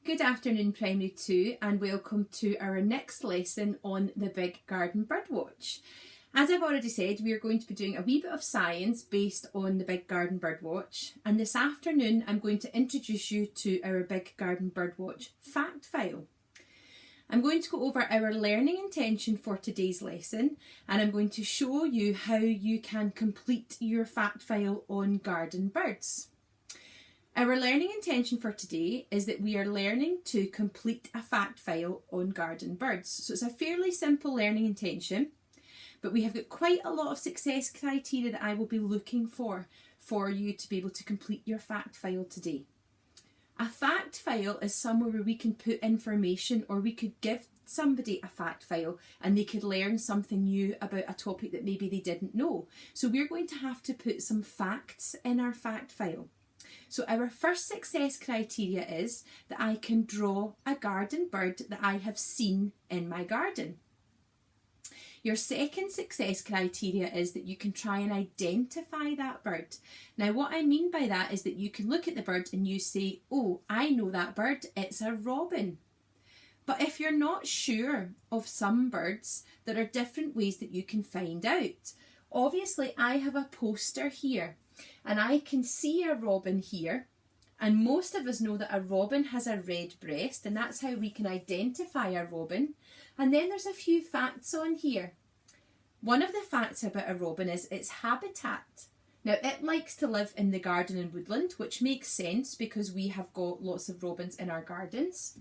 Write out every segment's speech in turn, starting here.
Good afternoon, Primary 2, and welcome to our next lesson on the Big Garden Birdwatch. As I've already said, we are going to be doing a wee bit of science based on the Big Garden Birdwatch, and this afternoon I'm going to introduce you to our Big Garden Birdwatch fact file. I'm going to go over our learning intention for today's lesson, and I'm going to show you how you can complete your fact file on garden birds. Our learning intention for today is that we are learning to complete a fact file on garden birds. So it's a fairly simple learning intention, but we have got quite a lot of success criteria that I will be looking for you to be able to complete your fact file today. A fact file is somewhere where we can put information, or we could give somebody a fact file and they could learn something new about a topic that maybe they didn't know. So we're going to have to put some facts in our fact file. So our first success criteria is that I can draw a garden bird that I have seen in my garden. Your second success criteria is that you can try and identify that bird. Now what I mean by that is that you can look at the bird and you say, oh, I know that bird, it's a robin. But if you're not sure of some birds, there are different ways that you can find out. Obviously I have a poster here, and I can see a robin here, and most of us know that a robin has a red breast, and that's how we can identify a robin. And then there's a few facts on here. One of the facts about a robin is its habitat. Now it likes to live in the garden and woodland, which makes sense because we have got lots of robins in our gardens.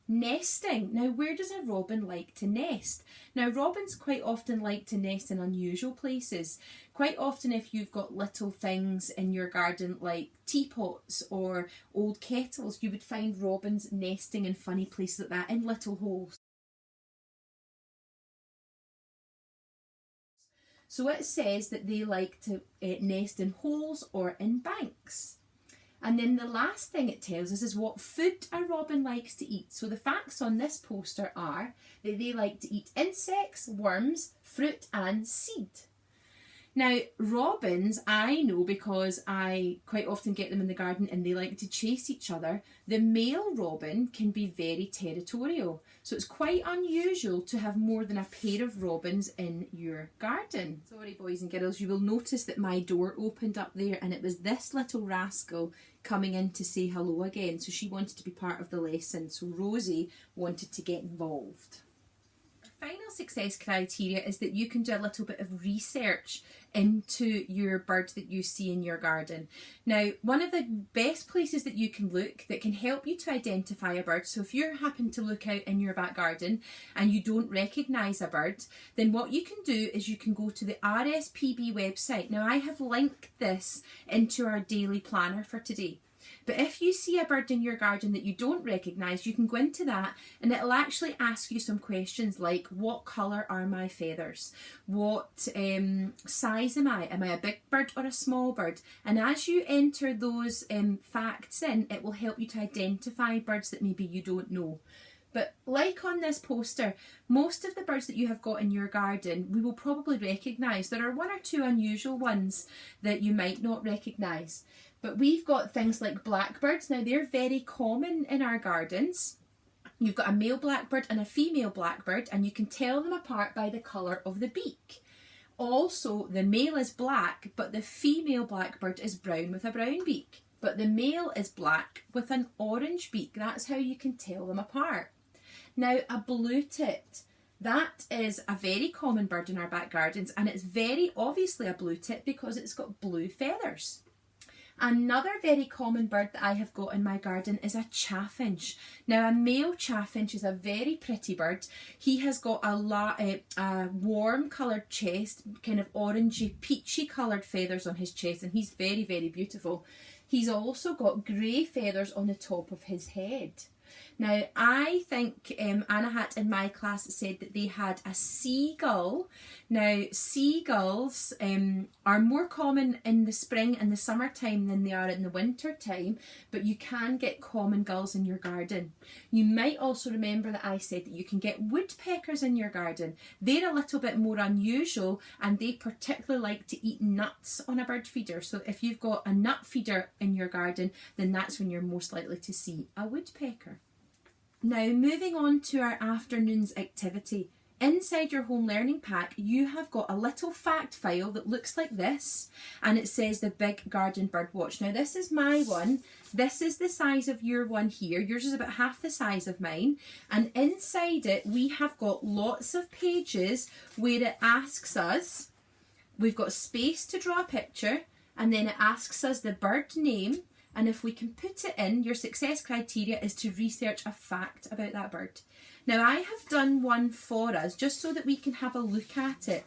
Nesting. Now where does a robin like to nest? Now robins quite often like to nest in unusual places. Quite often if you've got little things in your garden like teapots or old kettles, you would find robins nesting in funny places like that, in little holes. So it says that they like to nest in holes or in banks. And then the last thing it tells us is what food a robin likes to eat. So the facts on this poster are that they like to eat insects, worms, fruit and seed. Now robins, I know because I quite often get them in the garden and they like to chase each other. The male robin can be very territorial. So it's quite unusual to have more than a pair of robins in your garden. Sorry boys and girls, you will notice that my door opened up there and it was this little rascal coming in to say hello again. So she wanted to be part of the lesson. So Rosie wanted to get involved. Final success criteria is that you can do a little bit of research into your bird that you see in your garden. Now, one of the best places that you can look that can help you to identify a bird, so if you happen to look out in your back garden and you don't recognise a bird, then what you can do is you can go to the RSPB website. Now, I have linked this into our daily planner for today. But if you see a bird in your garden that you don't recognise, you can go into that and it'll actually ask you some questions like, what colour are my feathers? What size am I? Am I a big bird or a small bird? And as you enter those facts in, it will help you to identify birds that maybe you don't know. But like on this poster, most of the birds that you have got in your garden, we will probably recognise. There are one or two unusual ones that you might not recognise. But we've got things like blackbirds. Now they're very common in our gardens. You've got a male blackbird and a female blackbird, and you can tell them apart by the colour of the beak. Also, the male is black, but the female blackbird is brown with a brown beak. But the male is black with an orange beak. That's how you can tell them apart. Now, a blue tit. That is a very common bird in our back gardens, and it's very obviously a blue tit because it's got blue feathers. Another very common bird that I have got in my garden is a chaffinch. Now a male chaffinch is a very pretty bird. He has got a warm coloured chest, kind of orangey peachy coloured feathers on his chest, and he's very, very beautiful. He's also got grey feathers on the top of his head. Now, I think Anna Hat in my class said that they had a seagull. Now, seagulls are more common in the spring and the summertime than they are in the winter time, but you can get common gulls in your garden. You might also remember that I said that you can get woodpeckers in your garden. They're a little bit more unusual, and they particularly like to eat nuts on a bird feeder. So if you've got a nut feeder in your garden, then that's when you're most likely to see a woodpecker. Now moving on to our afternoon's activity. Inside your home learning pack, you have got a little fact file that looks like this, and it says the Big Garden Bird Watch. Now this is my one. This is the size of your one here. Yours is about half the size of mine. And inside it, we have got lots of pages where it asks us, we've got space to draw a picture, and then it asks us the bird name. And if we can put it in, your success criteria is to research a fact about that bird. Now I have done one for us just so that we can have a look at it.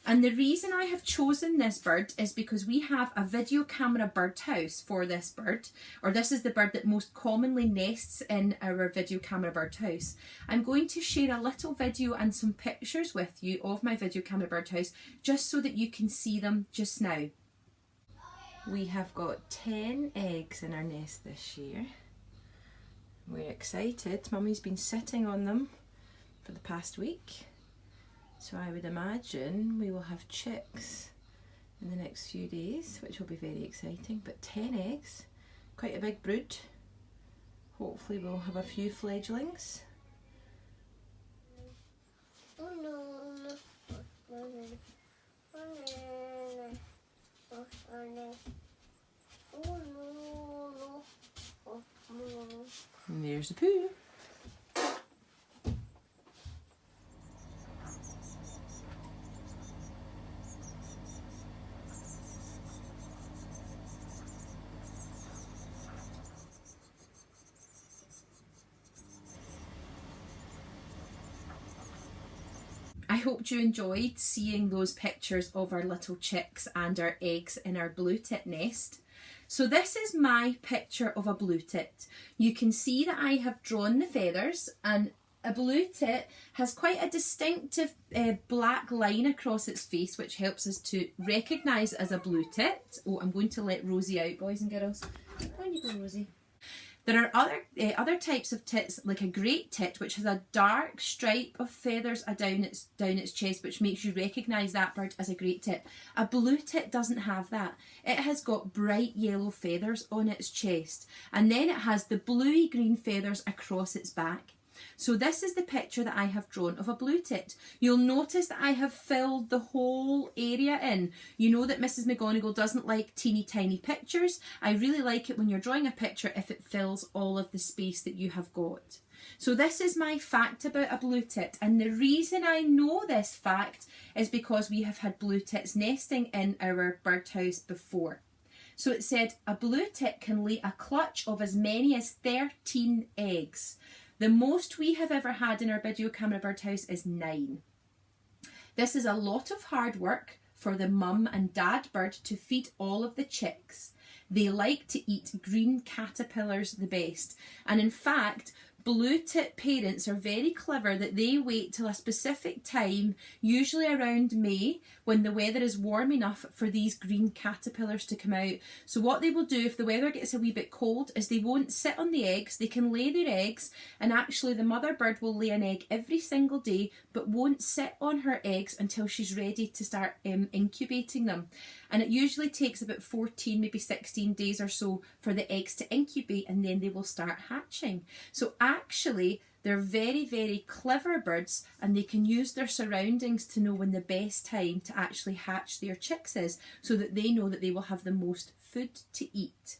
And the reason I have chosen this bird is because we have a video camera birdhouse for this bird, or this is the bird that most commonly nests in our video camera birdhouse. I'm going to share a little video and some pictures with you of my video camera birdhouse just so that you can see them just now. We have got 10 eggs in our nest this year. We're excited. Mummy's been sitting on them for the past week. So I would imagine we will have chicks in the next few days, which will be very exciting. But 10 eggs, quite a big brood. Hopefully we'll have a few fledglings. And there's the poo. I hope you enjoyed seeing those pictures of our little chicks and our eggs in our blue tit nest. So this is my picture of a blue tit. You can see that I have drawn the feathers, and a blue tit has quite a distinctive black line across its face, which helps us to recognise it as a blue tit. Oh, I'm going to let Rosie out, boys and girls. On you go, Rosie. There are other types of tits, like a great tit, which has a dark stripe of feathers down its chest, which makes you recognise that bird as a great tit. A blue tit doesn't have that. It has got bright yellow feathers on its chest, and then it has the bluey green feathers across its back. So this is the picture that I have drawn of a blue tit. You'll notice that I have filled the whole area in. You know that Mrs. McGonagall doesn't like teeny tiny pictures. I really like it when you're drawing a picture if it fills all of the space that you have got. So this is my fact about a blue tit, and the reason I know this fact is because we have had blue tits nesting in our birdhouse before. So it said a blue tit can lay a clutch of as many as 13 eggs. The most we have ever had in our video camera birdhouse is 9. This is a lot of hard work for the mum and dad bird to feed all of the chicks. They like to eat green caterpillars the best, and in fact blue tit parents are very clever that they wait till a specific time, usually around May, when the weather is warm enough for these green caterpillars to come out. So what they will do if the weather gets a wee bit cold is they won't sit on the eggs, they can lay their eggs, and actually the mother bird will lay an egg every single day but won't sit on her eggs until she's ready to start incubating them. And it usually takes about 14, maybe 16 days or so for the eggs to incubate, and then they will start hatching. So actually, they're very, very clever birds, and they can use their surroundings to know when the best time to actually hatch their chicks is, so that they know that they will have the most food to eat.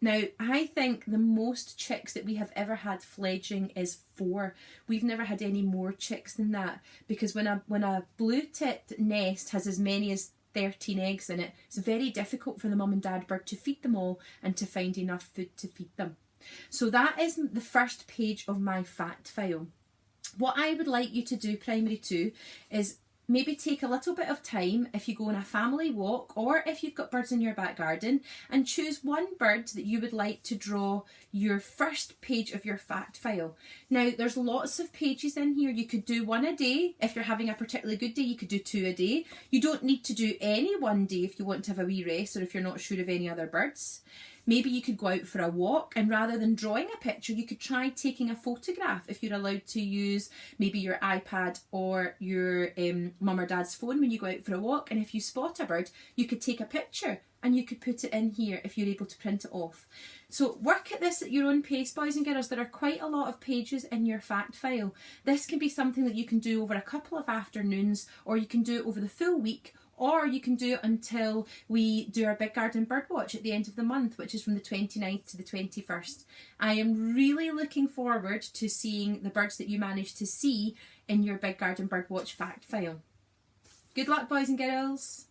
Now, I think the most chicks that we have ever had fledging is 4. We've never had any more chicks than that, because when a blue tit nest has as many as 13 eggs in it, it's very difficult for the mum and dad bird to feed them all and to find enough food to feed them. So that is the first page of my fact file. What I would like you to do, primary 2, is maybe take a little bit of time if you go on a family walk, or if you've got birds in your back garden, and choose one bird that you would like to draw your first page of your fact file. Now, there's lots of pages in here. You could do 1 a day. If you're having a particularly good day, you could do 2 a day. You don't need to do any one day if you want to have a wee rest, or if you're not sure of any other birds. Maybe you could go out for a walk, and rather than drawing a picture, you could try taking a photograph if you're allowed to use maybe your iPad or your mum or dad's phone when you go out for a walk. And if you spot a bird, you could take a picture and you could put it in here if you're able to print it off. So work at this at your own pace, boys and girls. There are quite a lot of pages in your fact file. This can be something that you can do over a couple of afternoons, or you can do it over the full week, or you can do it until we do our Big Garden Birdwatch at the end of the month, which is from the 29th to the 21st. I am really looking forward to seeing the birds that you manage to see in your Big Garden Birdwatch fact file. Good luck, boys and girls.